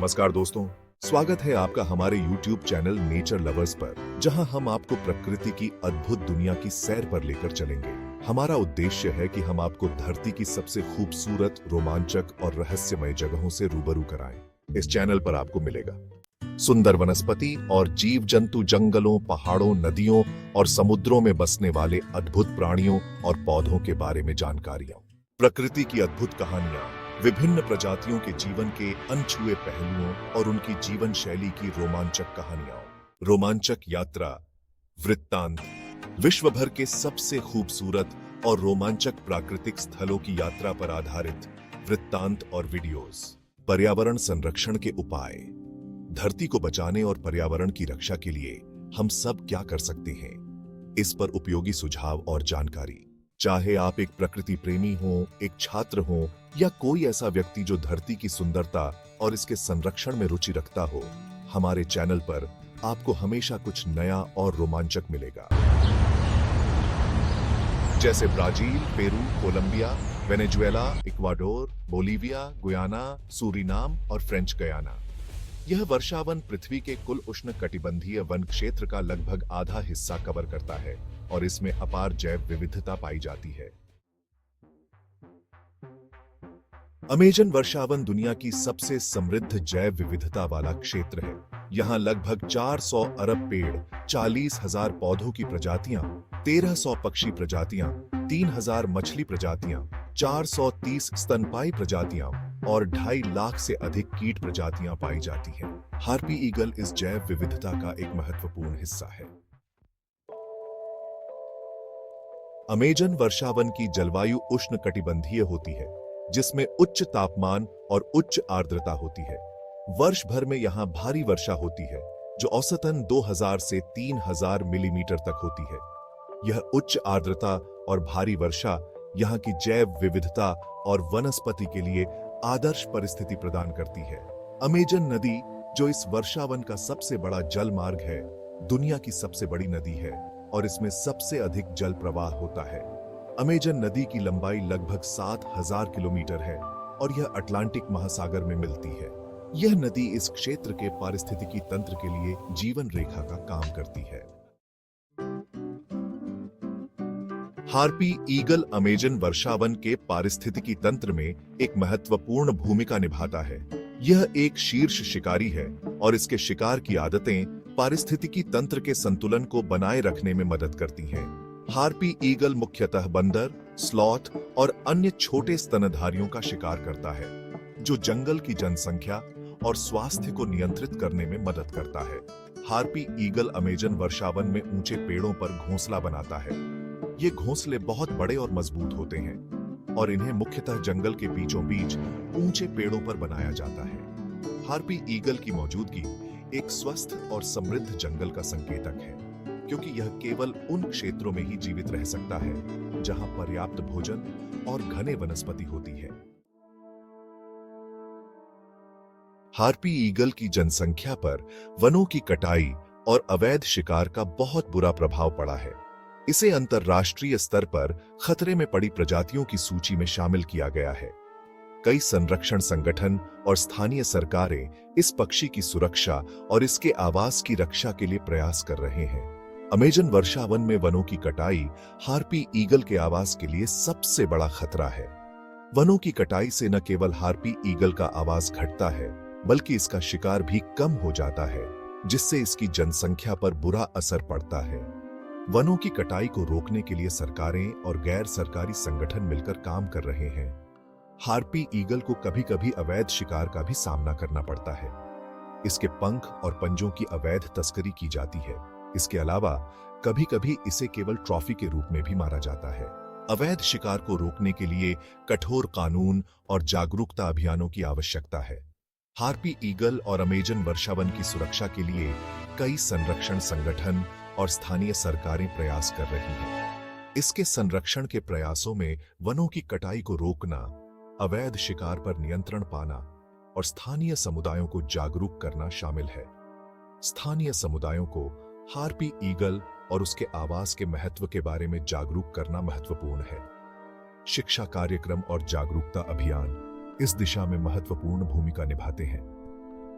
नमस्कार दोस्तों, स्वागत है आपका हमारे YouTube चैनल नेचर लवर्स पर, जहां हम आपको प्रकृति की अद्भुत दुनिया की सैर पर लेकर चलेंगे। हमारा उद्देश्य है कि हम आपको धरती की सबसे खूबसूरत, रोमांचक और रहस्यमय जगहों से रूबरू कराएं। इस चैनल पर आपको मिलेगा सुंदर वनस्पति और जीव जंतु, जंगलों, पहाड़ों, नदियों और समुद्रों में बसने वाले अद्भुत प्राणियों और पौधों के बारे में जानकारियां, प्रकृति की अद्भुत कहानियां, विभिन्न प्रजातियों के जीवन के अनछुए पहलुओं और उनकी जीवन शैली की रोमांचक कहानियां। रोमांचक यात्रा वृत्तांत, विश्व भर के सबसे खूबसूरत और रोमांचक प्राकृतिक स्थलों की यात्रा पर आधारित वृत्तांत और वीडियोस। पर्यावरण संरक्षण के उपाय, धरती को बचाने और पर्यावरण की रक्षा के लिए हम सब क्या कर सकते हैं, इस पर उपयोगी सुझाव और जानकारी। चाहे आप एक प्रकृति प्रेमी हो, एक छात्र हो या कोई ऐसा व्यक्ति जो धरती की सुंदरता और इसके संरक्षण में रुचि रखता हो, हमारे चैनल पर आपको हमेशा कुछ नया और रोमांचक मिलेगा। जैसे Brazil, Peru, Colombia, Venezuela, Ecuador, Bolivia, Guyana, Suriname और फ्रेंच गयाना। यह वर्षावन पृथ्वी के कुल उष्णकटिबंधीय वन क्षेत्र का लगभग आधा हिस्सा कवर करता है और इसमें अपार जैव विविधता पाई जाती है। अमेजन वर्षावन दुनिया की सबसे समृद्ध जैव विविधता वाला क्षेत्र है। यहाँ लगभग 400 अरब पेड़, 40,000 पौधों की प्रजातियां, 1300 पक्षी प्रजातियां, 3000 मछली प्रजातियां, 430 स्तनपायी प्रजातियां और 2.5 लाख से अधिक कीट प्रजातियां पाई जाती हैं। हार्पी ईगल इस जैव विविधता का एक महत्वपूर्ण हिस्सा है। अमेजन वर्षावन की जलवायु उष्णकटिबंधीय होती है, जिसमें उच्च तापमान और उच्च आर्द्रता होती है। वर्ष भर में यहाँ भारी वर्षा होती है, जो औसतन 2000 से 3000 मिलीमीटर तक होती है। यह उच्च आर्द्रता और भारी वर्षा यहाँ की जैव विविधता और वनस्पति के लिए आदर्श परिस्थिति प्रदान करती है। अमेजन नदी, जो इस वर्षावन का सबसे बड़ा जल मार्ग है, दुनिया की सबसे बड़ी नदी है और इसमें सबसे अधिक जल प्रवाह होता है। अमेजन नदी की लंबाई लगभग 7000 किलोमीटर है और यह अटलांटिक महासागर में मिलती है। यह नदी इस क्षेत्र के पारिस्थितिकी तंत्र के लिए जीवन रेखा का काम करती है। हार्पी ईगल अमेजन वर्षावन के पारिस्थितिकी तंत्र में एक महत्वपूर्ण भूमिका निभाता है। यह एक शीर्ष शिकारी है और इसके शिकार की आदतें पारिस्थितिकी तंत्र के संतुलन को बनाए रखने में मदद करती हैं। हार्पी ईगल मुख्यतः बंदर, स्लॉथ और अन्य छोटे स्तनधारियों का शिकार करता है, जो जंगल की जनसंख्या और स्वास्थ्य को नियंत्रित करने में मदद करता है। हार्पी ईगल अमेजन वर्षावन में ऊंचे पेड़ों पर घोंसला बनाता है। ये घोंसले बहुत बड़े और मजबूत होते हैं और इन्हें मुख्यतः जंगल के बीचों बीच ऊंचे पेड़ों पर बनाया जाता है। हार्पी ईगल की मौजूदगी एक स्वस्थ और समृद्ध जंगल का संकेतक है, क्योंकि यह केवल उन क्षेत्रों में ही जीवित रह सकता है जहां पर्याप्त भोजन और घने वनस्पति होती है। हार्पी ईगल की जनसंख्या पर वनों की कटाई और अवैध शिकार का बहुत बुरा प्रभाव पड़ा है। इसे अंतर्राष्ट्रीय स्तर पर खतरे में पड़ी प्रजातियों की सूची में शामिल किया गया है। कई संरक्षण संगठन और स्थानीय सरकारें इस पक्षी की सुरक्षा और इसके आवास की रक्षा के लिए प्रयास कर रहे हैं। अमेजन वर्षावन में वनों की कटाई हार्पी ईगल के आवास के लिए सबसे बड़ा खतरा है। वनों की कटाई से न केवल हार्पी ईगल का आवास घटता है, बल्कि इसका शिकार भी कम हो जाता है, जिससे इसकी जनसंख्या पर बुरा असर पड़ता है। वनों की कटाई को रोकने के लिए सरकारें और गैर सरकारी संगठन मिलकर काम कर रहे हैं। हार्पी ईगल को कभी-कभी अवैध शिकार का भी सामना करना पड़ता है। इसके पंख और पंजों की अवैध तस्करी की जाती है। इसके अलावा कभी-कभी इसे केवल ट्रॉफी के रूप में भी मारा जाता है। अवैध शिकार को रोकने के लिए कठोर कानून और जागरूकता अभियानों की आवश्यकता है। हार्पी ईगल और अमेजन वर्षावन की सुरक्षा के लिए कई संरक्षण संगठन और स्थानीय सरकारें प्रयास कर रही हैं। इसके संरक्षण के प्रयासों में वनों की कटाई को रोकना, अवैध शिकार पर नियंत्रण पाना और स्थानीय समुदायों को जागरूक करना शामिल है। स्थानीय समुदायों को हार्पी ईगल और उसके आवास के महत्व के बारे में जागरूक करना महत्वपूर्ण है। शिक्षा कार्यक्रम और जागरूकता अभियान इस दिशा में महत्वपूर्ण भूमिका निभाते हैं।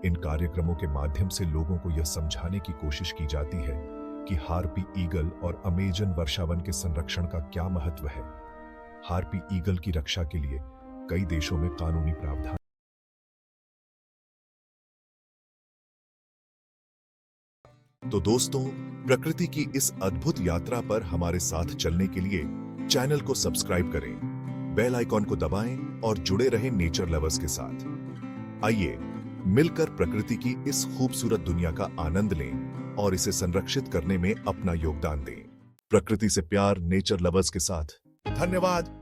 इन कार्यक्रमों के माध्यम से लोगों को यह समझाने की कोशिश की जाती है कि हार्पी ईगल और अमेजन वर्षावन के संरक्षण का क्या महत्व है। हार्पी ईगल की रक्षा के लिए कई देशों में कानूनी प्रावधान। तो दोस्तों, प्रकृति की इस अद्भुत यात्रा पर हमारे साथ चलने के लिए चैनल को सब्सक्राइब करें, बेल आइकॉन को दबाएं और जुड़े रहें नेचर लवर्स के साथ। आइए मिलकर प्रकृति की इस खूबसूरत दुनिया का आनंद लें और इसे संरक्षित करने में अपना योगदान दें। प्रकृति से प्यार, नेचर लवर्स के साथ। धन्यवाद।